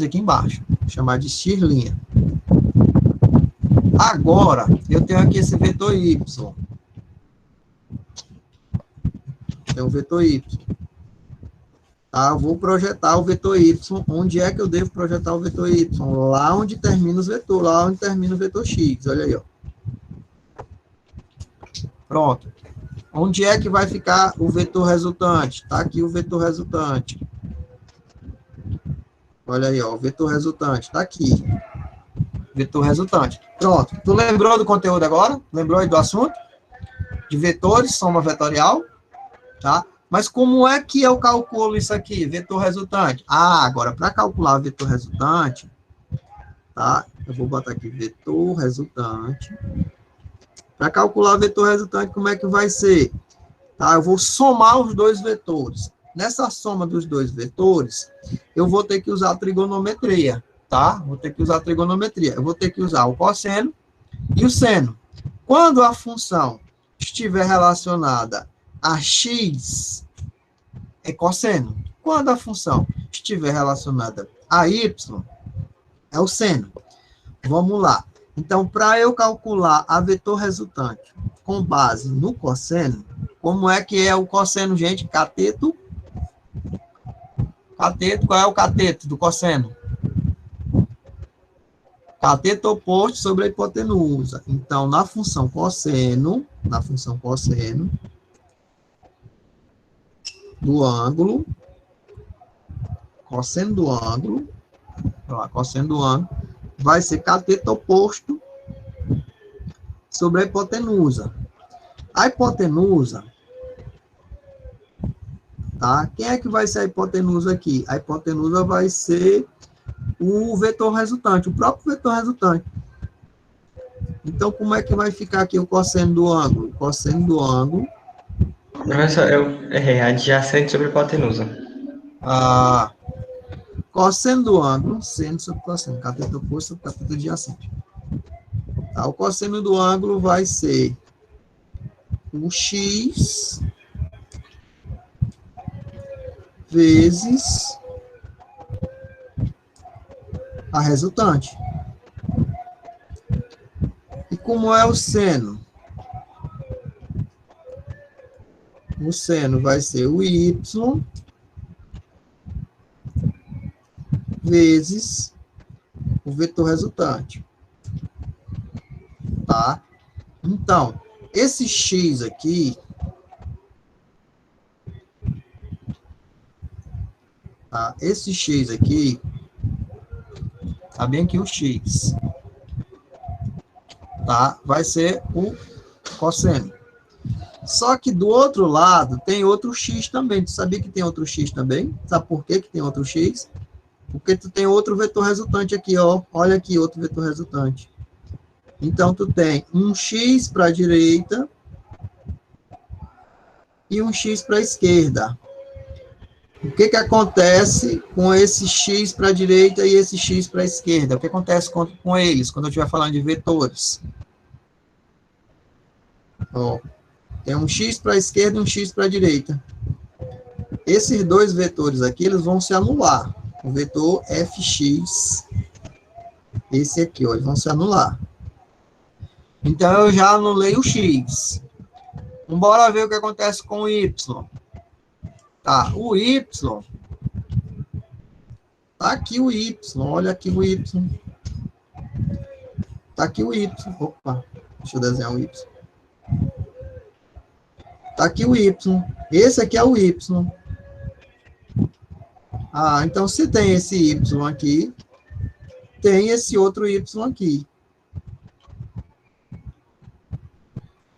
aqui embaixo. Vou chamar de x'. Agora, eu tenho aqui esse vetor y. Tem um vetor y. Tá? Eu vou projetar o vetor y. Onde é que eu devo projetar o vetor y? Lá onde termina os vetores, lá onde termina o vetor x. Olha aí, ó. Pronto. Onde é que vai ficar o vetor resultante? Está aqui o vetor resultante. Olha aí, ó, o vetor resultante. Está aqui. Vetor resultante. Pronto. Tu lembrou do conteúdo agora? Lembrou aí do assunto? De vetores, soma vetorial. Tá? Mas como é que eu calculo isso aqui? Vetor resultante. Ah, agora, para calcular o vetor resultante, tá? Eu vou botar aqui vetor resultante. Para calcular o vetor resultante, como é que vai ser? Tá? Eu vou somar os dois vetores. Nessa soma dos dois vetores, eu vou ter que usar a trigonometria, tá? Vou ter que usar a trigonometria. Eu vou ter que usar o cosseno e o seno. Quando a função estiver relacionada a x, é cosseno. Quando a função estiver relacionada a y, é o seno. Vamos lá. Então, para eu calcular a vetor resultante com base no cosseno, como é que é o cosseno, gente? Cateto. Cateto, qual é o cateto do cosseno? Cateto oposto sobre a hipotenusa. Então, na função cosseno do ângulo, cosseno do ângulo, vai ser cateto oposto sobre a hipotenusa. A hipotenusa, tá? Quem é que vai ser a hipotenusa aqui? A hipotenusa vai ser o vetor resultante, o próprio vetor resultante. Então, como é que vai ficar aqui o cosseno do ângulo? O cosseno do ângulo... Professor, eu errei, adjacente sobre hipotenusa. Cosseno do ângulo, seno sobre cosseno, cateto oposto sobre cateto adjacente. Tá? O cosseno do ângulo vai ser o x vezes a resultante. E como é o seno? O seno vai ser o y vezes o vetor resultante. Tá? Então, esse x aqui, tá? Esse x aqui, tá bem aqui o x, tá? Vai ser o cosseno. Só que do outro lado tem outro x também. Tu sabia que tem outro x também? Sabe por que tem outro x? Porque tu tem outro vetor resultante aqui, ó. Olha aqui, outro vetor resultante. Então, tu tem um x para a direita e um x para a esquerda. O que acontece com esse x para a direita e esse x para a esquerda? O que acontece com eles, quando eu estiver falando de vetores? Ó, tem um x para a esquerda e um x para a direita. Esses dois vetores aqui, eles vão se anular. O vetor fx, esse aqui, ó, eles vão se anular. Então, eu já anulei o x. Então, bora ver o que acontece com o y. Tá, o y. Tá aqui o y. Olha aqui o y. Tá aqui o y. Opa, deixa eu desenhar o y. Tá aqui o y. Esse aqui é o y. Ah, então se tem esse y aqui, tem esse outro y aqui.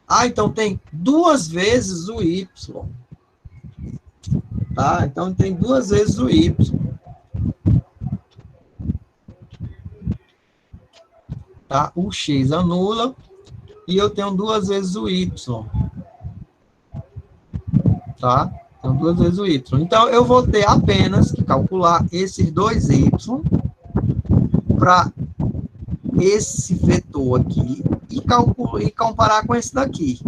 Ah, então tem duas vezes o y. Tá? Então tem duas vezes o y. Tá? O x anula e eu tenho duas vezes o y. Tá? Então, duas vezes o y. Então, eu vou ter apenas que calcular esses dois y para esse vetor aqui e comparar com esse daqui.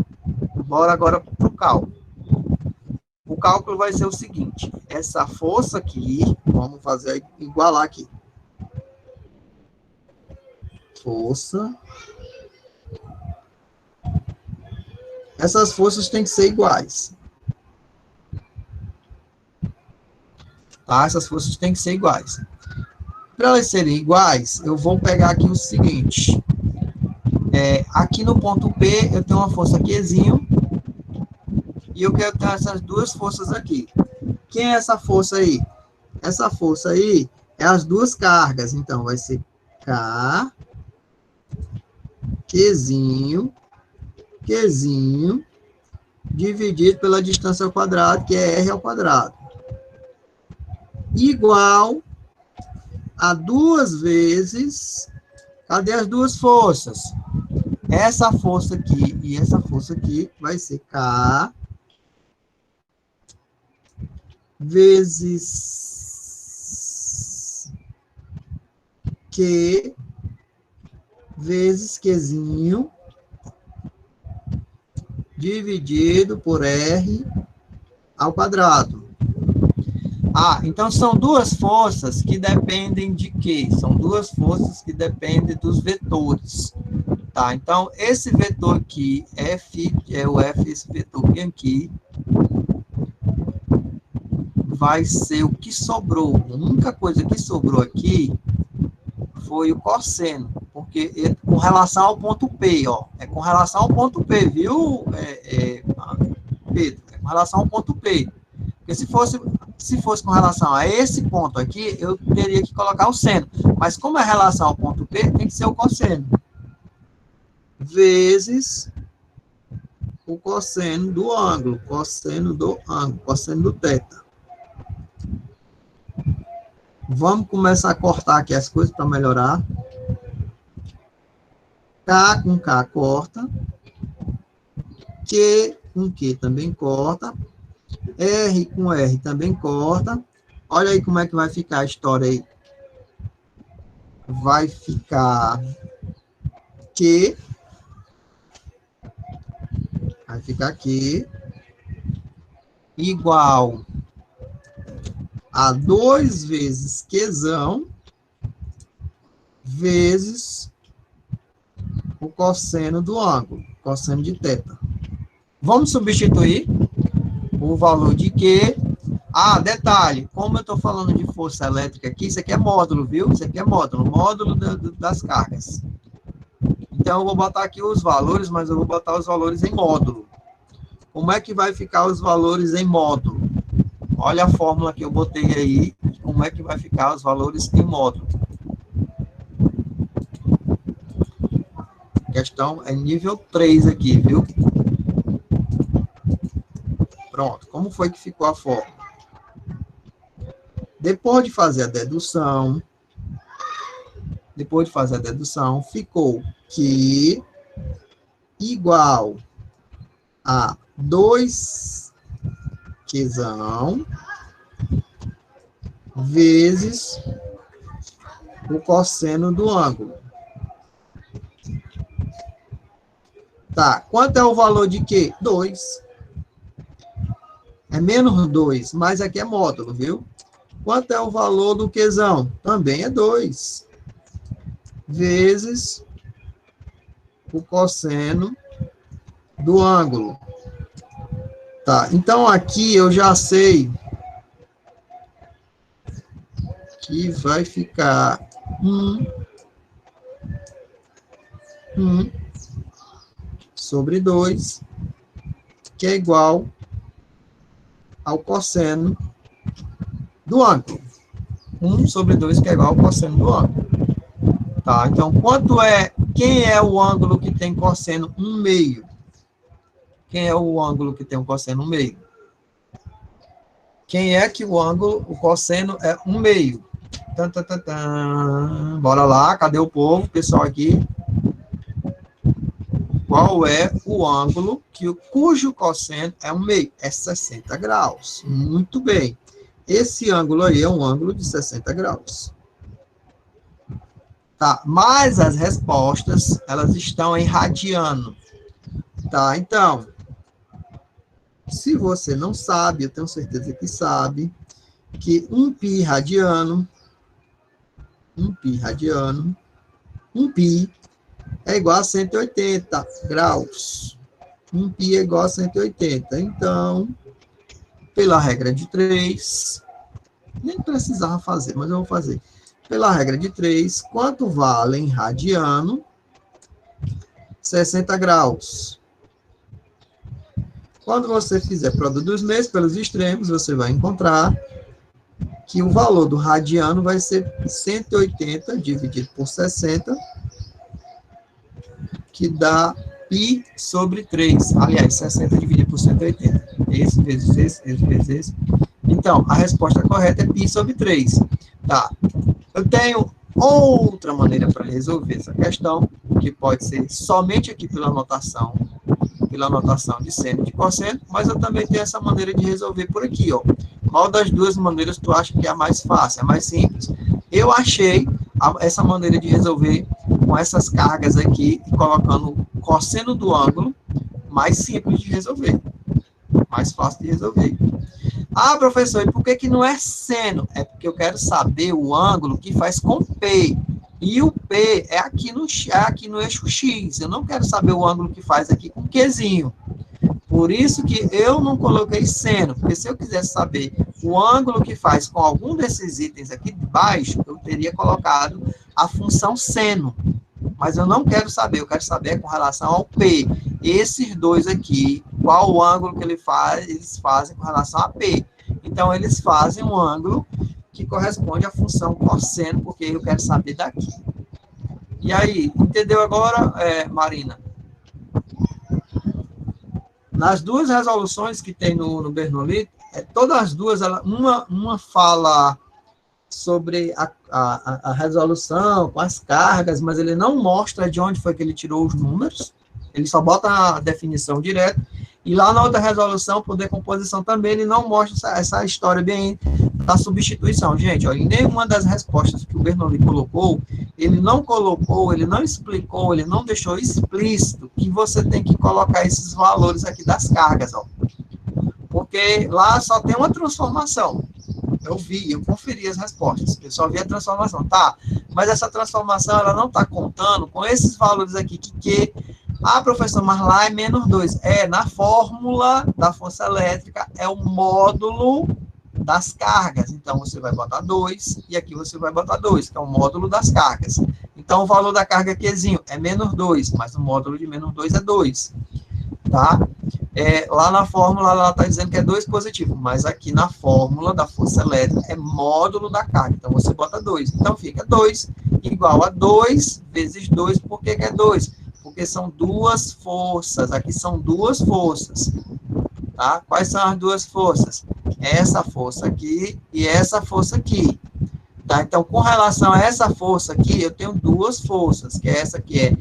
Bora agora para o cálculo. O cálculo vai ser o seguinte. Essa força aqui, vamos fazer igualar aqui. força. Essas forças têm que ser iguais. Tá? Essas forças têm que ser iguais. Para elas serem iguais, eu vou pegar aqui o seguinte. Aqui no ponto P, eu tenho uma força Qzinho, e eu quero ter essas duas forças aqui. Quem é essa força aí? Essa força aí é as duas cargas. Então, vai ser K, Qzinho, dividido pela distância ao quadrado, que é R ao quadrado. Igual a 2 vezes... Cadê as duas forças? Essa força aqui e essa força aqui vai ser K vezes Q vezes Qzinho dividido por R ao quadrado. Então são duas forças que dependem de quê? São duas forças que dependem dos vetores. Tá? Então, esse vetor aqui, F, esse vetor aqui, vai ser o que sobrou. A única coisa que sobrou aqui foi o cosseno, porque com relação ao ponto P, ó, é com relação ao ponto P, viu, Pedro? É com relação ao ponto P. Porque se fosse com relação a esse ponto aqui, eu teria que colocar o seno. Mas como é relação ao ponto P, tem que ser o cosseno. Vezes o cosseno do ângulo, cosseno do θ. Vamos começar a cortar aqui as coisas para melhorar. K com K corta. Q com Q também corta. R com R também corta. Olha aí como é que vai ficar a história aí. Vai ficar Q. Vai ficar aqui. Igual a 2 vezes Qzão vezes o cosseno do ângulo, cosseno de θ. Vamos substituir o valor de Q. Detalhe, como eu estou falando de força elétrica aqui, isso aqui é módulo, viu? Isso aqui é módulo das cargas. Então, eu vou botar aqui os valores, mas eu vou botar os valores em módulo. Como é que vai ficar os valores em módulo? Olha a fórmula que eu botei aí, como é que vai ficar os valores em módulo. A questão é nível 3 aqui, viu? Pronto, como foi que ficou a fórmula? Depois de fazer a dedução, ficou que igual a 2 Qzão vezes o cosseno do ângulo. Tá, quanto é o valor de Q? 2. É menos 2, mas aqui é módulo, viu? Quanto é o valor do Qzão? Também é 2. Vezes o cosseno do ângulo. Tá, então aqui eu já sei que vai ficar 1 sobre 2, que é igual ao cosseno do ângulo. 1 sobre 2, que é igual ao cosseno do ângulo. Tá, então, quem é o ângulo que tem cosseno 1/2? Quem é o ângulo que tem um cosseno 1/2? Quem é que o cosseno é 1/2? Bora lá, cadê o povo, pessoal aqui? Qual é o ângulo cujo cosseno é 1/2? É 60 graus. Muito bem. Esse ângulo aí é um ângulo de 60 graus. Tá, mas as respostas, elas estão em radiano. Tá, então, se você não sabe, eu tenho certeza que sabe, que 1 π radiano 1π é igual a 180 graus. 1π é igual a 180. Então, pela regra de 3, nem precisava fazer, mas eu vou fazer. Pela regra de 3, quanto vale em radiano 60 graus? Quando você fizer produto dos meios pelos extremos, você vai encontrar que o valor do radiano vai ser 180 dividido por 60, que dá π sobre 3. Aliás, 60 dividido por 180. Esse vezes esse, esse vezes esse. Então, a resposta correta é π sobre 3. Tá. Eu tenho outra maneira para resolver essa questão, que pode ser somente aqui pela notação de seno e de cosseno, mas eu também tenho essa maneira de resolver por aqui, ó. Qual das duas maneiras tu acha que é a mais fácil, é mais simples? Eu achei essa maneira de resolver com essas cargas aqui e colocando o cosseno do ângulo mais simples de resolver, mais fácil de resolver. Ah, professor, e por que não é seno? É porque eu quero saber o ângulo que faz com P. E o P é aqui no eixo X. Eu não quero saber o ângulo que faz aqui com Qzinho. Por isso que eu não coloquei seno. Porque se eu quisesse saber o ângulo que faz com algum desses itens aqui de baixo, eu teria colocado a função seno. Mas eu não quero saber. Eu quero saber com relação ao P. Esses dois aqui, qual o ângulo que eles fazem com relação a P. Então, eles fazem um ângulo que corresponde à função cosseno, porque eu quero saber daqui. E aí, entendeu agora, Marina? Nas duas resoluções que tem no Bernoulli, todas as duas, uma fala sobre a resolução, com as cargas, mas ele não mostra de onde foi que ele tirou os números, ele só bota a definição direto, e lá na outra resolução, por decomposição também, ele não mostra essa história bem da substituição. Gente, ó, em nenhuma das respostas que o Bernoulli colocou, ele não explicou, ele não deixou explícito que você tem que colocar esses valores aqui das cargas, ó. Porque lá só tem uma transformação. Eu conferi as respostas, eu só vi a transformação, tá? Mas essa transformação, ela não está contando com esses valores aqui, que professor, mas lá é menos 2. Na fórmula da força elétrica, é o módulo das cargas. Então, você vai botar 2, e aqui você vai botar 2, que é o módulo das cargas. Então, o valor da carga Qzinho é menos 2, mas o módulo de menos 2 é 2. Tá? Lá na fórmula, ela está dizendo que é 2 positivo, mas aqui na fórmula da força elétrica é módulo da carga. Então, você bota 2. Então, fica 2 igual a 2 vezes 2. Por que é 2? Porque são duas forças. Aqui são duas forças. Tá? Quais são as duas forças? Essa força aqui e essa força aqui. Tá? Então, com relação a essa força aqui, eu tenho duas forças, que é essa aqui é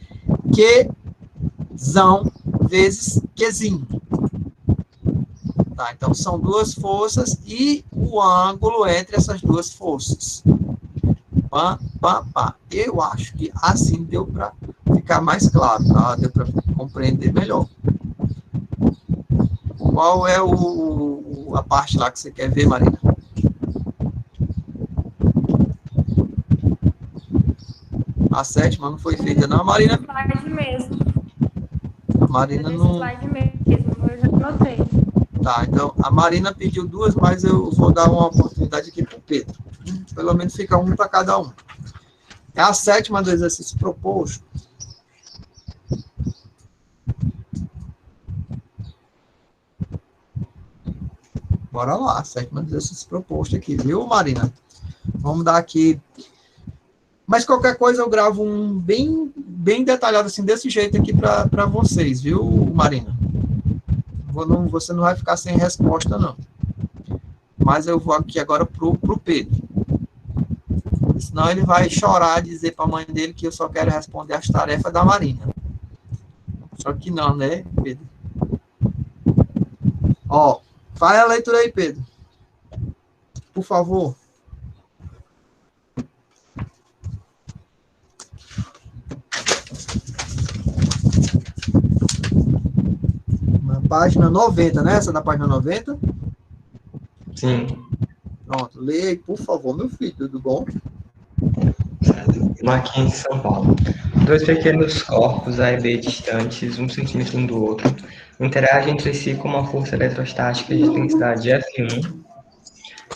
Qzão vezes Qzinho. Tá? Então, são duas forças e o ângulo entre essas duas forças. Eu acho que assim deu para ficar mais claro, tá? Deu para compreender melhor. Qual é a parte lá que você quer ver, Marina? A 7ª não foi feita, não, Marina? Slide mesmo. A Marina não... Slide mesmo, eu já anotei. Tá, então, a Marina pediu 2, mas eu vou dar uma oportunidade aqui para o Pedro. Pelo menos fica 1 para cada um. É a 7ª do exercício proposto. Bora lá, 7ª do exercício proposto aqui, viu, Marina? Vamos dar aqui... Mas qualquer coisa eu gravo um bem detalhado, assim, desse jeito aqui para vocês, viu, Marina? Você não vai ficar sem resposta, não. Mas eu vou aqui agora pro Pedro. Senão ele vai chorar, dizer para a mãe dele que eu só quero responder as tarefas da Marina. Só que não, né, Pedro? Ó, faz a leitura aí, Pedro. Por favor. Na página 90, né? Essa é da página 90? Sim. Pronto, leia aí, por favor, meu filho, tudo bom? Aqui em São Paulo. Dois pequenos corpos A e B distantes, 1 centímetro um do outro, interagem entre si com uma força eletrostática de intensidade F1.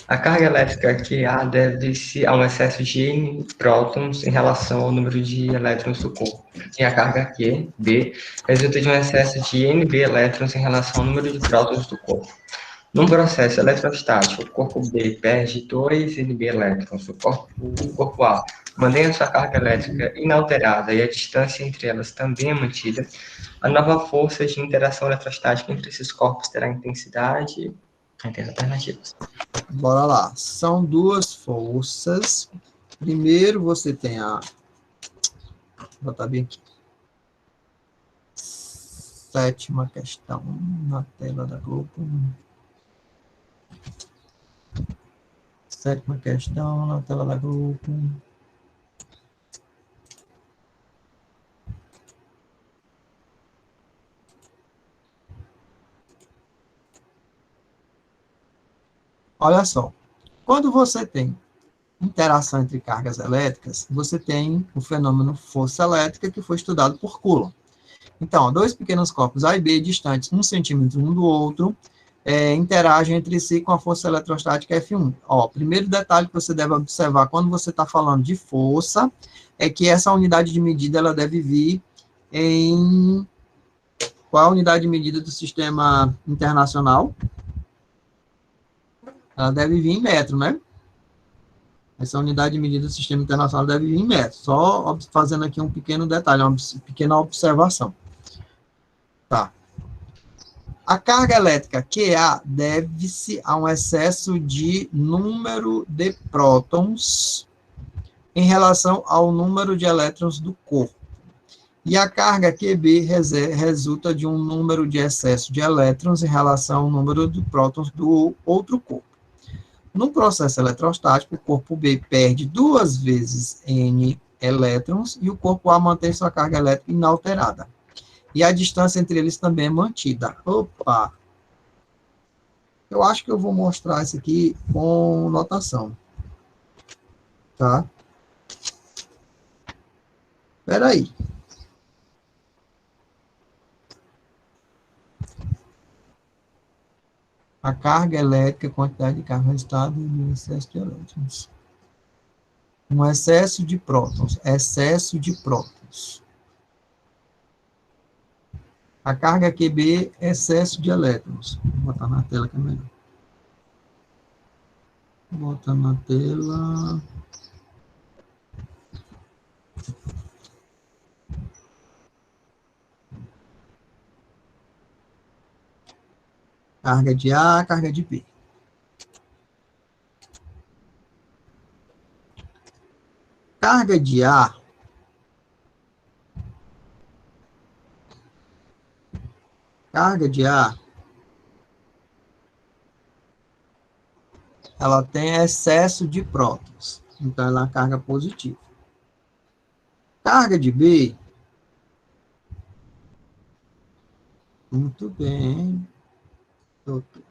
A carga elétrica QA deve-se a um excesso de N prótons em relação ao número de elétrons do corpo. E a carga QB resulta de um excesso de NB elétrons em relação ao número de prótons do corpo. Num processo eletrostático, o corpo B perde 2 NB elétrons, o corpo A mantém a sua carga elétrica inalterada e a distância entre elas também é mantida. A nova força de interação eletrostática entre esses corpos terá intensidade. Tem as alternativas. Bora lá. São duas forças. Primeiro você tem a... Vou botar bem aqui. Sétima questão na tela da Globo. Sétima questão na tela da Globo. Olha só. Quando você tem interação entre cargas elétricas, você tem o fenômeno força elétrica que foi estudado por Coulomb. Então, dois pequenos corpos A e B distantes 1 centímetro um do outro, interagem entre si com a força eletrostática F1. Ó, primeiro detalhe que você deve observar quando você está falando de força é que essa unidade de medida ela deve vir em... Qual é a unidade de medida do sistema internacional? Ela deve vir em metro, né? Essa unidade de medida do sistema internacional deve vir em metro. Só fazendo aqui um pequeno detalhe, uma pequena observação. Tá. A carga elétrica QA deve-se a um excesso de número de prótons em relação ao número de elétrons do corpo. E a carga QB resulta de um número de excesso de elétrons em relação ao número de prótons do outro corpo. No processo eletrostático, o corpo B perde 2 vezes N elétrons e o corpo A mantém sua carga elétrica inalterada. E a distância entre eles também é mantida. Opa! Eu acho que eu vou mostrar isso aqui com notação. Tá? Espera aí. A carga elétrica, quantidade de carga, resultado do excesso de elétrons. Um excesso de prótons. Excesso de prótons. A carga QB, excesso de elétrons. Vou botar na tela que é melhor. Vou botar na tela. Carga de A, carga de B. Carga de A ela tem excesso de prótons. Então, ela é uma carga positiva. Carga de B, muito bem, doutor.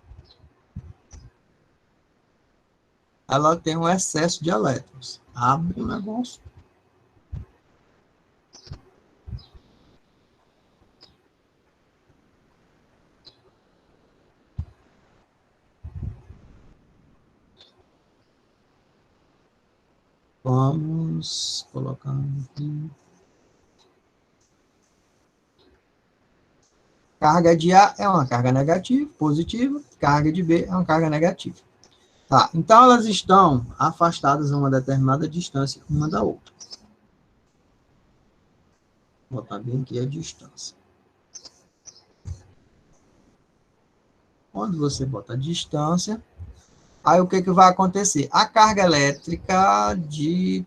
Ela tem um excesso de elétrons. Abre o negócio. Vamos colocar aqui. Carga de A é uma carga negativa, positiva. Carga de B é uma carga negativa. Tá, então elas estão afastadas a uma determinada distância uma da outra. Vou botar bem aqui a distância. Quando você bota a distância, aí o que vai acontecer? A carga elétrica de...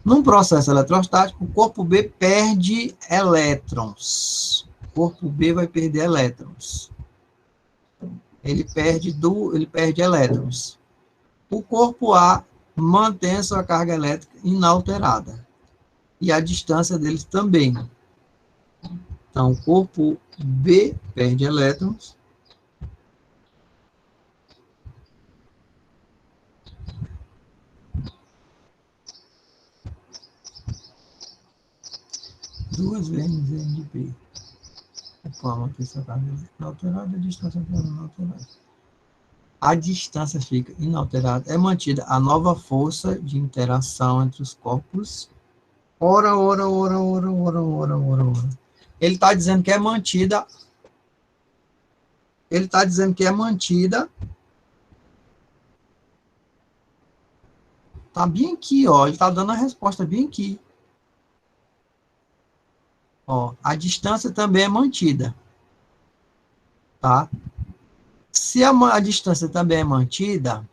Num processo eletrostático, o corpo B perde elétrons. O corpo B vai perder elétrons. Ele perde elétrons. O corpo A mantém sua carga elétrica inalterada. E a distância deles também. Então, o corpo B perde elétrons. 2 vezes N de B. Forma que essa carga inalterada, a distância fica inalterada. A distância fica inalterada. É mantida a nova força de interação entre os corpos. Ora. Ele está dizendo que é mantida. Ele está dizendo que é mantida. Está bem aqui, ó. Ele está dando a resposta bem aqui. Ó, a distância também é mantida. Tá? Se a distância também é mantida,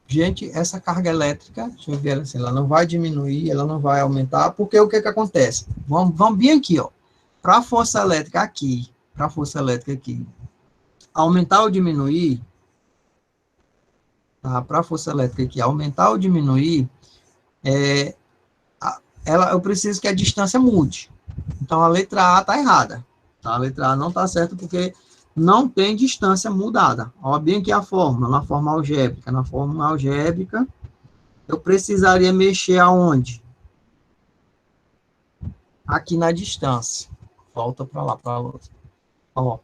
gente, essa carga elétrica, deixa eu ver assim, ela não vai diminuir, ela não vai aumentar, porque o que acontece? Vamos bem aqui, ó. Para a força elétrica aqui, aumentar ou diminuir, tá? Para a força elétrica aqui, aumentar ou diminuir, eu preciso que a distância mude. Então, a letra A está errada. Tá? A letra A não está certa porque não tem distância mudada. Ó, bem aqui a fórmula, na forma algébrica. Na forma algébrica, eu precisaria mexer aonde? Aqui na distância. Volta para lá, para a outra. Ó,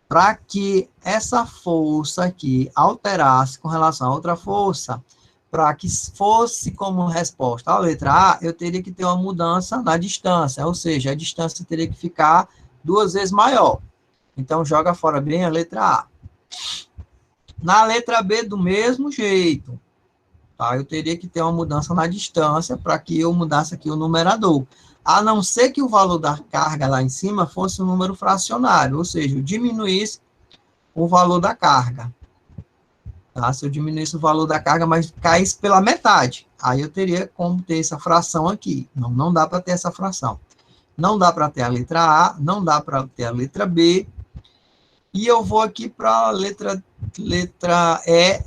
para que essa força aqui alterasse com relação a outra força, para que fosse como resposta à letra A, eu teria que ter uma mudança na distância, ou seja, a distância teria que ficar 2 vezes maior. Então, joga fora bem a letra A. Na letra B, do mesmo jeito. Tá? Eu teria que ter uma mudança na distância para que eu mudasse aqui o numerador. A não ser que o valor da carga lá em cima fosse um número fracionário, ou seja, eu diminuísse o valor da carga. Tá? Se eu diminuísse o valor da carga, mas caísse pela metade, aí eu teria como ter essa fração aqui. Não dá para ter essa fração. Não dá para ter a letra A, não dá para ter a letra B. E eu vou aqui para a letra E,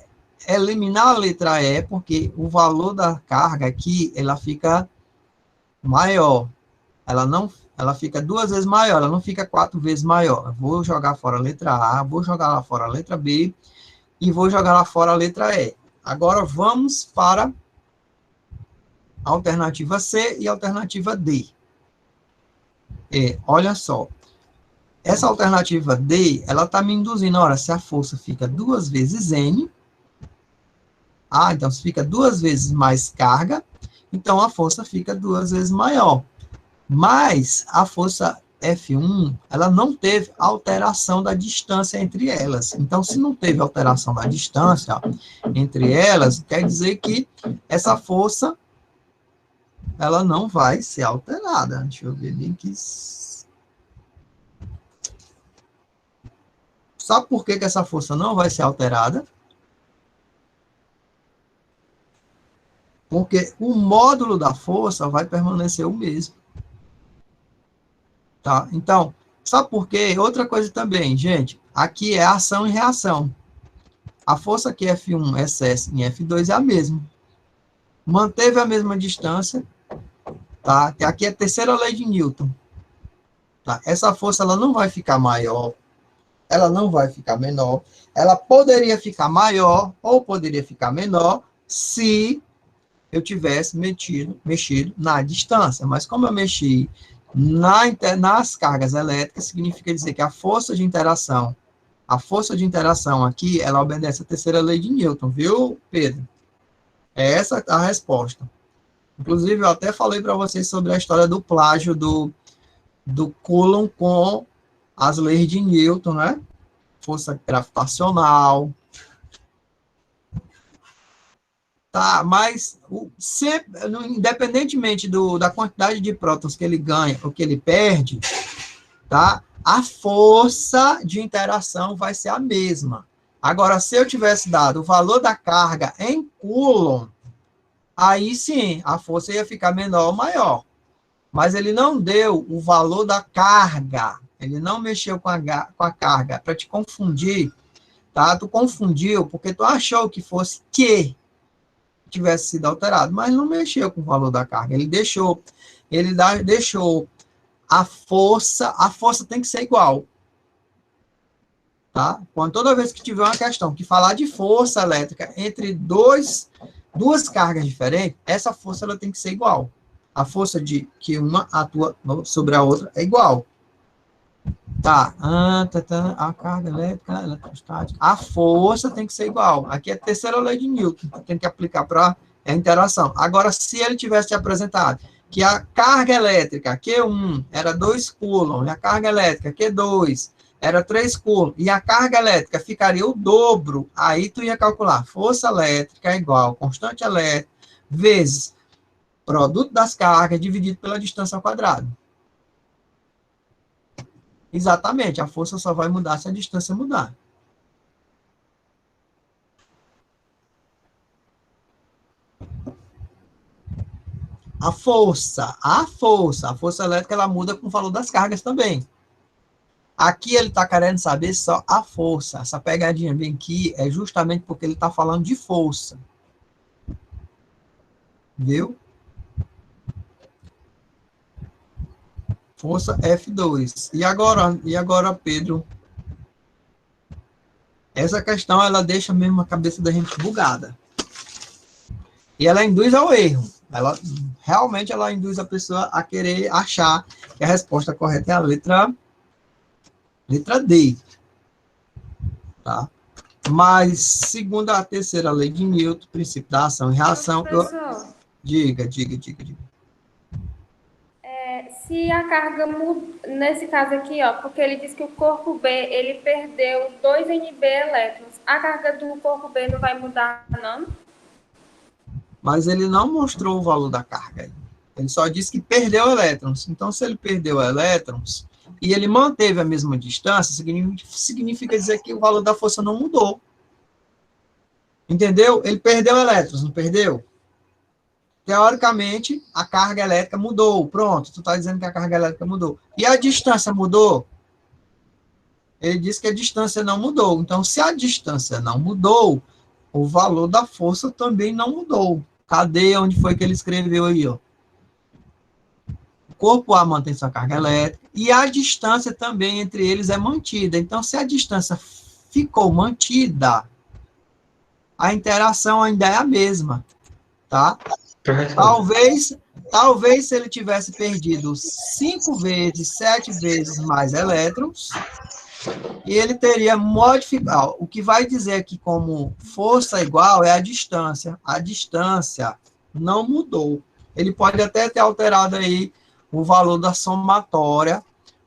eliminar a letra E, porque o valor da carga aqui, ela fica maior. Ela fica 2 vezes maior, ela não fica 4 vezes maior. Eu vou jogar fora a letra A, vou jogar lá fora a letra B e vou jogar lá fora a letra E. Agora vamos para a alternativa C e a alternativa D. Olha só. Essa alternativa D, ela está me induzindo, olha, se a força fica 2 vezes N, então se fica 2 vezes mais carga, então a força fica 2 vezes maior. Mas a força F1, ela não teve alteração da distância entre elas. Então, se não teve alteração da distância entre elas, quer dizer que essa força, ela não vai ser alterada. Deixa eu ver bem aqui. Sabe por que essa força não vai ser alterada? Porque o módulo da força vai permanecer o mesmo. Tá? Então, sabe por quê? Outra coisa também, gente, aqui é ação e reação. A força aqui F1 excesso em F2 é a mesma. Manteve a mesma distância, tá? Aqui é a terceira lei de Newton. Tá? Essa força ela não vai ficar maior, ela não vai ficar menor. Ela poderia ficar maior ou poderia ficar menor se eu tivesse mexido na distância. Mas como eu mexi nas cargas elétricas, significa dizer que a força de interação aqui, ela obedece à terceira lei de Newton, viu, Pedro? É essa a resposta. Inclusive, eu até falei para vocês sobre a história do plágio do Coulomb com as leis de Newton, né? Força gravitacional. Tá, mas sempre, independentemente da quantidade de prótons que ele ganha ou que ele perde, tá? A força de interação vai ser a mesma. Agora, se eu tivesse dado o valor da carga em Coulomb, aí sim, a força ia ficar menor ou maior. Mas ele não deu o valor da carga. Ele não mexeu com a carga para te confundir, tá? Tu confundiu porque tu achou que fosse que tivesse sido alterado, mas não mexeu com o valor da carga. Ele deixou a força tem que ser igual. Tá? Toda vez que tiver uma questão que falar de força elétrica entre duas cargas diferentes, essa força ela tem que ser igual. A força de que uma atua sobre a outra é igual. Tá. A carga elétrica, eletrostática. A força tem que ser igual. Aqui é a terceira lei de Newton, que tem que aplicar para a interação. Agora, se ele tivesse apresentado que a carga elétrica Q1 era 2 coulomb, e a carga elétrica Q2 era 3 coulomb, e a carga elétrica ficaria o dobro, aí tu ia calcular força elétrica é igual constante elétrica vezes produto das cargas dividido pela distância ao quadrado. Exatamente, a força só vai mudar se a distância mudar. A força elétrica, ela muda com o valor das cargas também. Aqui ele está querendo saber só a força. Essa pegadinha bem aqui é justamente porque ele está falando de força. Viu? Força F2. E agora, Pedro? Essa questão, ela deixa mesmo a cabeça da gente bugada. E ela induz ao erro. Realmente, ela induz a pessoa a querer achar que a resposta correta é a letra D. Tá? Mas, segundo a terceira lei de Newton, princípio da ação e reação... Diga. Se a carga muda, nesse caso aqui, ó, porque ele diz que o corpo B, ele perdeu 2 Nb elétrons. A carga do corpo B não vai mudar, não? Mas ele não mostrou o valor da carga. Ele só disse que perdeu elétrons. Então, se ele perdeu elétrons e ele manteve a mesma distância, significa dizer que o valor da força não mudou. Entendeu? Ele perdeu elétrons, não perdeu? Teoricamente, a carga elétrica mudou. Pronto, tu está dizendo que a carga elétrica mudou. E a distância mudou? Ele disse que a distância não mudou. Então, se a distância não mudou, o valor da força também não mudou. Cadê? Onde foi que ele escreveu aí, ó? O corpo A mantém sua carga elétrica e a distância também entre eles é mantida. Então, se a distância ficou mantida, a interação ainda é a mesma, tá? Talvez se ele tivesse perdido 5 vezes, 7 vezes mais elétrons, e ele teria modificado. O que vai dizer aqui como força igual é a distância. A distância não mudou. Ele pode até ter alterado aí o valor da somatória,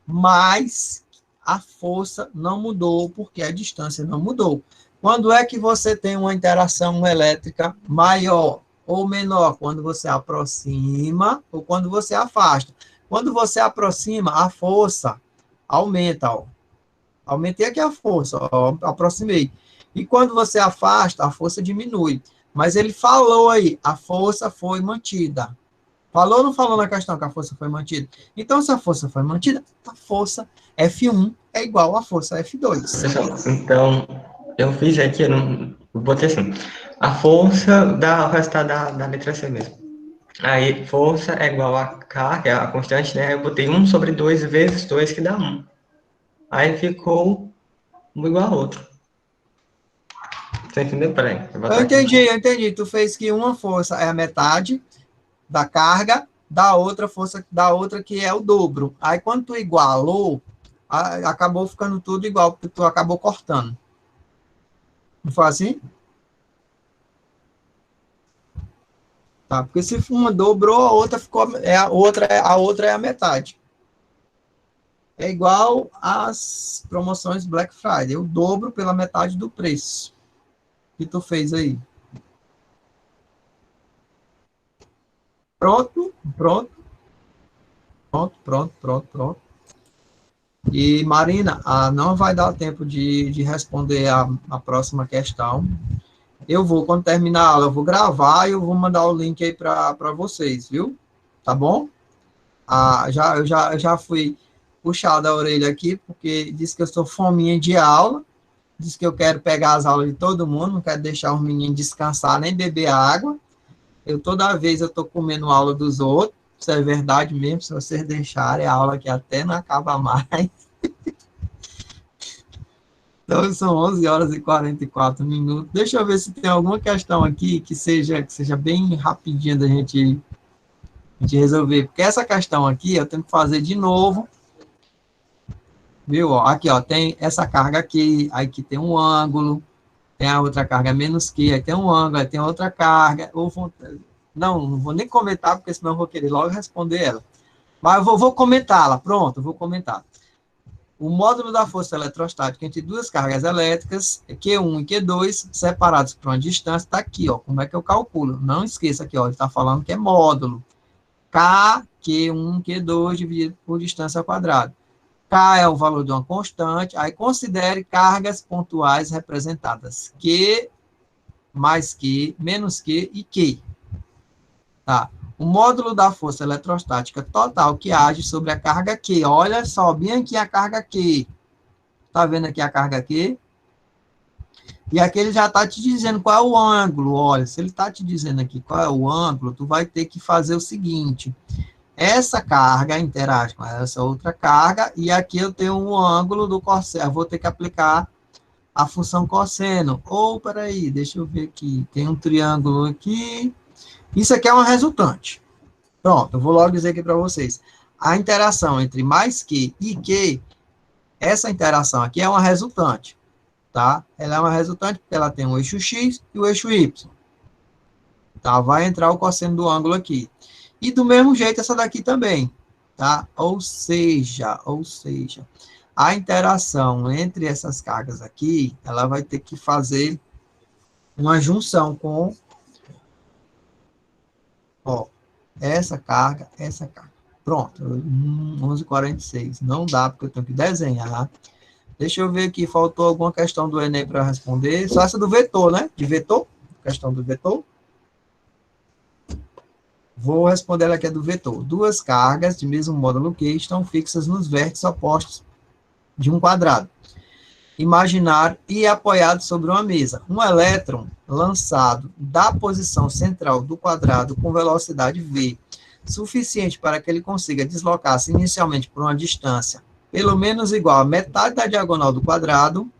mas a força não mudou, porque a distância não mudou. Quando é que você tem uma interação elétrica maior ou menor? Quando você aproxima ou quando você afasta. Quando você aproxima, a força aumenta, ó. Aumentei aqui a força, ó, aproximei. E quando você afasta, a força diminui. Mas ele falou aí, a força foi mantida. Falou ou não falou na questão que a força foi mantida? Então, se a força foi mantida, a força F1 é igual à força F2. Pessoal, então, eu fiz aqui, eu botei assim, a força o resultado da letra C mesmo. Aí, força é igual a K, que é a constante, né? Eu botei 1 sobre 2 vezes 2, que dá 1. Aí ficou um igual ao outro. Você entendeu? Peraí. Eu entendi. Tu fez que uma força é a metade da carga, da outra força, da outra que é o dobro. Aí, quando tu igualou, acabou ficando tudo igual, porque tu acabou cortando. Não foi assim? Tá, porque se uma dobrou, a outra ficou, a outra é a metade. É igual às promoções Black Friday. Eu dobro pela metade do preço que tu fez aí. Pronto. E, Marina, não vai dar tempo de responder a próxima questão. Eu vou, quando terminar a aula, eu vou gravar e eu vou mandar o link aí para vocês, viu? Tá bom? Eu já fui puxar da orelha aqui, porque disse que eu sou fominha de aula, disse que eu quero pegar as aulas de todo mundo, não quero deixar os meninos descansar, nem beber água. Toda vez eu estou comendo aula dos outros, isso é verdade mesmo, se vocês deixarem a aula que até não acaba mais. Então, são 11 horas e 44 minutos. Deixa eu ver se tem alguma questão aqui que seja bem rapidinha da gente A gente resolver, porque essa questão aqui eu tenho que fazer de novo, viu? Ó, aqui, ó, tem essa carga aqui, aí que tem um ângulo, tem a outra carga menos que, aí tem um ângulo, aí tem outra carga, não vou nem comentar, porque senão eu vou querer logo responder ela. Mas eu vou comentá-la, pronto, eu vou comentar. O módulo da força eletrostática entre duas cargas elétricas, Q1 e Q2, separados por uma distância, está aqui, ó, como é que eu calculo? Não esqueça aqui, ó, ele está falando que é módulo. K, Q1, Q2, dividido por distância ao quadrado. K é o valor de uma constante, aí considere cargas pontuais representadas. Q mais Q, menos Q e Q. Tá? O módulo da força eletrostática total que age sobre a carga Q. Olha só, bem aqui a carga Q. Tá vendo aqui a carga Q? E aqui ele já está te dizendo qual é o ângulo. Olha, se ele está te dizendo aqui qual é o ângulo, tu vai ter que fazer o seguinte. Essa carga interage com essa outra carga, e aqui eu tenho um ângulo do cosseno. Eu vou ter que aplicar a função cosseno. Ou, peraí, deixa eu ver aqui. Tem um triângulo aqui. Isso aqui é uma resultante. Pronto, eu vou logo dizer aqui para vocês. A interação entre mais Q e Q, essa interação aqui é uma resultante, tá? Ela é uma resultante porque ela tem o eixo X e o eixo Y. Tá? Vai entrar o cosseno do ângulo aqui. E do mesmo jeito essa daqui também, tá? Ou seja, a interação entre essas cargas aqui, ela vai ter que fazer uma junção com, ó, essa carga. Pronto, 11h46. Não dá, porque eu tenho que desenhar. Deixa eu ver aqui, faltou alguma questão do Enem para responder. Só essa do vetor, né? De vetor, questão do vetor. Vou responder ela aqui, é do vetor. Duas cargas de mesmo módulo Q estão fixas nos vértices opostos de um quadrado imaginário e apoiado sobre uma mesa. Um elétron lançado da posição central do quadrado com velocidade v, suficiente para que ele consiga deslocar-se inicialmente por uma distância pelo menos igual a metade da diagonal do quadrado,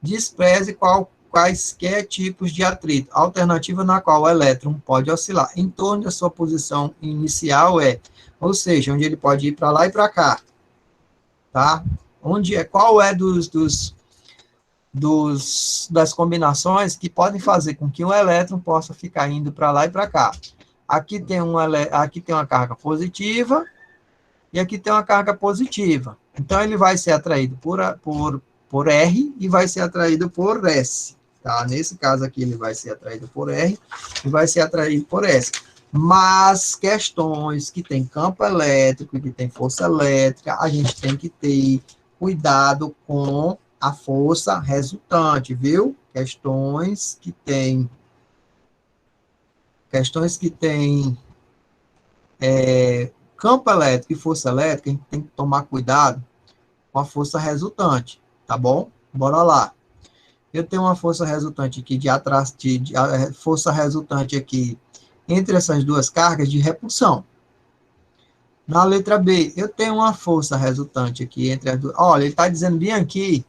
despreze quaisquer tipos de atrito. A alternativa na qual o elétron pode oscilar em torno da sua posição inicial ou seja, onde ele pode ir para lá e para cá, tá? Qual é das combinações que podem fazer com que um elétron possa ficar indo para lá e para cá? Aqui tem uma carga positiva e aqui tem uma carga positiva. Então, ele vai ser atraído por R e vai ser atraído por S. Tá? Nesse caso aqui, ele vai ser atraído por R e vai ser atraído por S. Mas questões que tem campo elétrico e que tem força elétrica, a gente tem que ter cuidado com a força resultante, viu? Questões que tem campo elétrico e força elétrica, a gente tem que tomar cuidado com a força resultante, tá bom? Bora lá. Eu tenho uma força resultante aqui força resultante aqui entre essas duas cargas de repulsão. Na letra B, eu tenho uma força resultante aqui entre as duas. Olha, ele está dizendo bem aqui,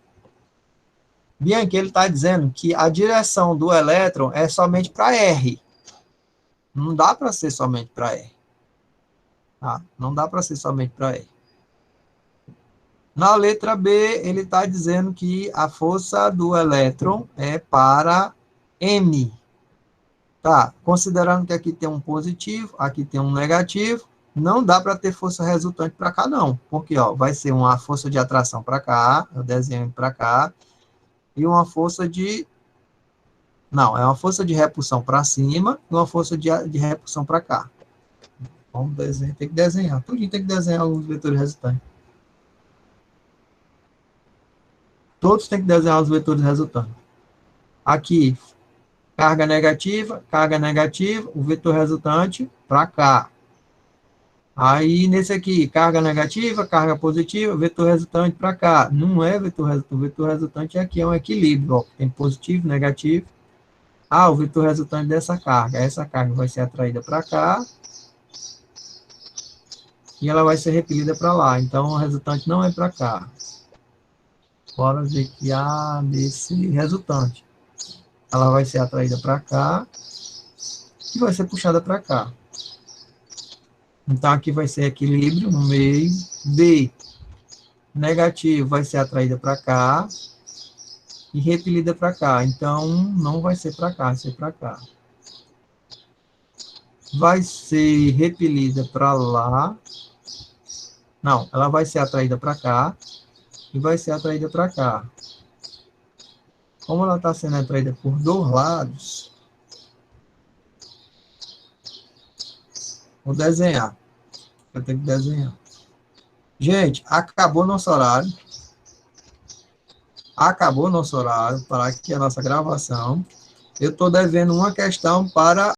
ele está dizendo que a direção do elétron é somente para R. Não dá para ser somente para R. Tá? Não dá para ser somente para R. Na letra B, ele está dizendo que a força do elétron é para M. Tá? Considerando que aqui tem um positivo, aqui tem um negativo, não dá para ter força resultante para cá, não. Porque, ó, vai ser uma força de atração para cá, eu desenho para cá, e uma força de... Não, é uma força de repulsão para cima e uma força de repulsão para cá. Vamos desenhar, tem que desenhar. Tudo tem que desenhar os vetores resultantes. Todos têm que desenhar os vetores resultantes. Aqui, carga negativa, o vetor resultante para cá. Aí, nesse aqui, carga negativa, carga positiva, vetor resultante para cá. Não é vetor resultante, o vetor resultante aqui é um equilíbrio, ó, tem positivo, negativo. Ah, o vetor resultante dessa carga. Essa carga vai ser atraída para cá. E ela vai ser repelida para lá. Então, o resultante não é para cá. Bora ver que desse resultante. Ela vai ser atraída para cá. E vai ser puxada para cá. Então, aqui vai ser equilíbrio no meio. B, negativo, vai ser atraída para cá e repelida para cá. Então, não vai ser para cá, vai ser para cá. Vai ser repelida para lá. Não, ela vai ser atraída para cá e vai ser atraída para cá. Como ela está sendo atraída por dois lados, vou desenhar. Eu tenho que desenhar. Gente, acabou nosso horário. Acabou nosso horário. Parar aqui a nossa gravação. Eu estou devendo uma questão para